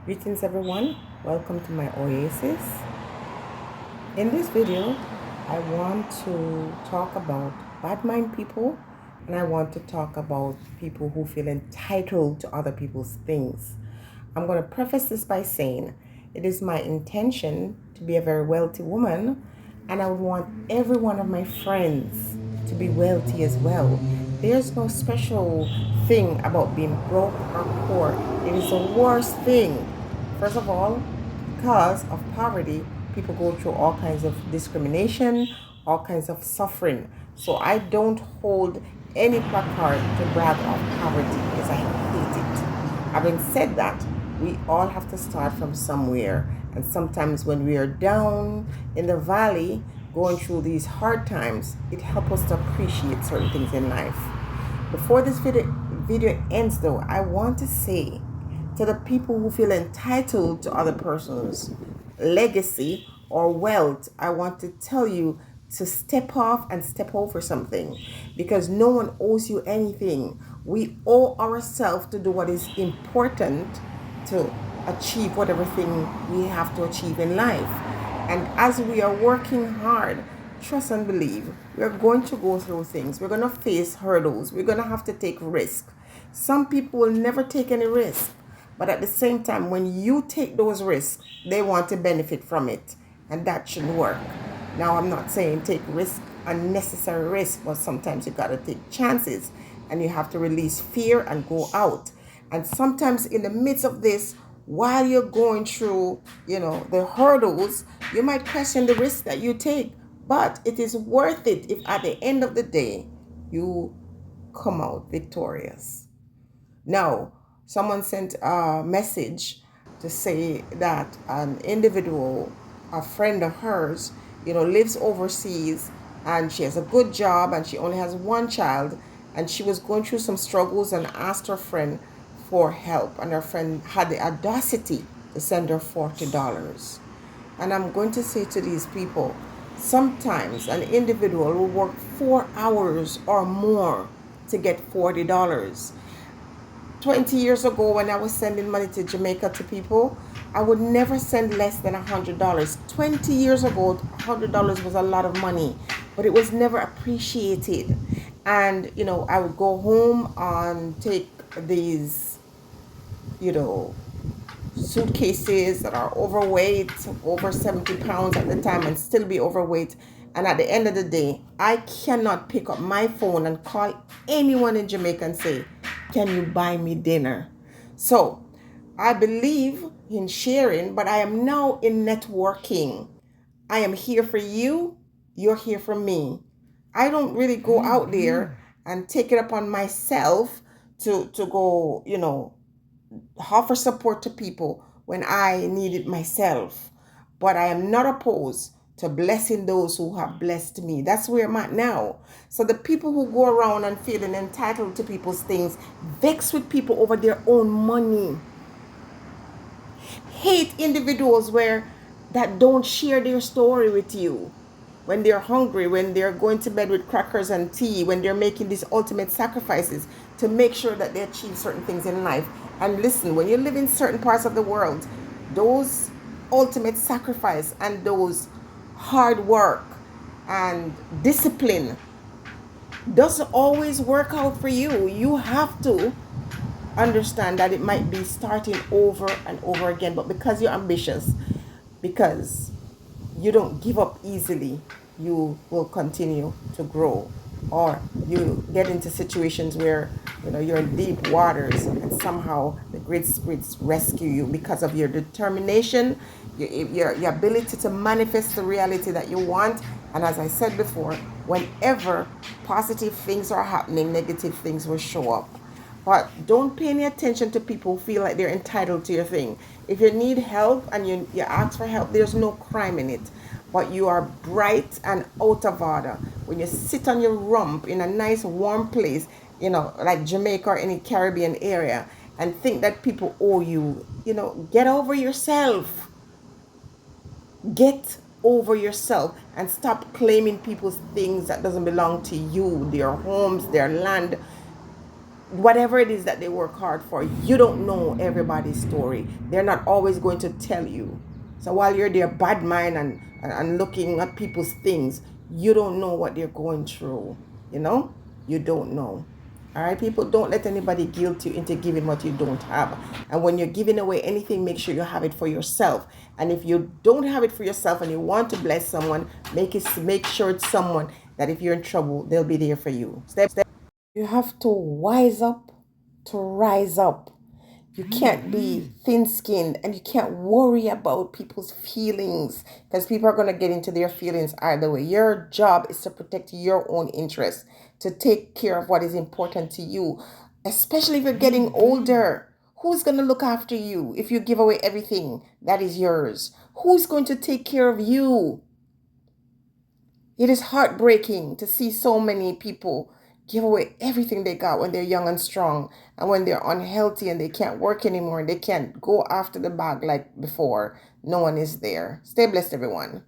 Greetings everyone, welcome to my oasis. In this video, I want to talk about bad mind people and I want to talk about people who feel entitled to other people's things. I'm going to preface this by saying it is my intention to be a very wealthy woman and I would want every one of my friends to be wealthy as well. There's no special thing about being broke or poor. It is the worst thing. First of all, because of poverty, people go through all kinds of discrimination, all kinds of suffering. So I don't hold any placard to brag of poverty because I hate it. Having said that, we all have to start from somewhere. And sometimes when we are down in the valley, going through these hard times, it helps us to appreciate certain things in life. Before this video ends though, I want to say to the people who feel entitled to other person's legacy or wealth, I want to tell you to step off and step over something because no one owes you anything. We owe ourselves to do what is important to achieve whatever thing we have to achieve in life. And as we are working hard, trust and believe, we're going to go through things. We're going to face hurdles. We're going to have to take risks. Some people will never take any risk. But at the same time, when you take those risks, they want to benefit from it. And that should work. Now, I'm not saying take risk, unnecessary risk, but sometimes you got to take chances and you have to release fear and go out. And sometimes in the midst of this, while you're going through, the hurdles, you might question the risk that you take. But it is worth it if at the end of the day, you come out victorious. Now, someone sent a message to say that an individual, a friend of hers, lives overseas and she has a good job and she only has one child and she was going through some struggles and asked her friend for help and her friend had the audacity to send her $40. And I'm going to say to these people, sometimes an individual will work 4 hours or more to get $40. 20 years ago when I was sending money to Jamaica to people, I would never send less than $100. 20 years ago, $100 was a lot of money, but it was never appreciated. And, I would go home and take these, suitcases that are overweight, over 70 pounds at the time, and still be overweight. And at the end of the day, I cannot pick up my phone and call anyone in Jamaica and say, can you buy me dinner? So I believe in sharing, but I am now in networking. I am here for you. You're here for me. I don't really go out there and take it upon myself to go, offer support to people when I need it myself. But I am not opposed to blessing those who have blessed me. That's where I'm at now. So the people who go around and feeling entitled to people's things, vex with people over their own money, hate individuals that don't share their story with you. When they're hungry, when they're going to bed with crackers and tea, when they're making these ultimate sacrifices to make sure that they achieve certain things in life. And listen, when you live in certain parts of the world, those ultimate sacrifice and those hard work and discipline doesn't always work out for you. You have to understand that it might be starting over and over again, but because you're ambitious, because you don't give up easily, you will continue to grow. Or you get into situations where you're in deep waters and somehow the great spirits rescue you because of your determination, your ability to manifest the reality that you want. And as I said before, whenever positive things are happening, negative things will show up. But don't pay any attention to people who feel like they're entitled to your thing. If you need help and you ask for help, there's no crime in it. But you are bright and out of order when you sit on your rump in a nice warm place, like Jamaica or any Caribbean area, and think that people owe you. Get over yourself. Get over yourself and stop claiming people's things that doesn't belong to you, their homes, their land. whatever it is that they work hard for, you don't know everybody's story. They're not always going to tell you. So while you're there bad mind and looking at people's things, you don't know what they're going through. You know? You don't know. All right, people, don't let anybody guilt you into giving what you don't have. And when you're giving away anything, make sure you have it for yourself. And if you don't have it for yourself and you want to bless someone, make sure it's someone that if you're in trouble, they'll be there for you. You have to wise up to rise up. You can't be thin skinned and you can't worry about people's feelings because people are going to get into their feelings either way. Your job is to protect your own interests, to take care of what is important to you, especially if you're getting older. Who's going to look after you if you give away everything that is yours? Who's going to take care of you? It is heartbreaking to see so many people give away everything they got when they're young and strong, and when they're unhealthy and they can't work anymore and they can't go after the bag like before, no one is there. Stay blessed, everyone.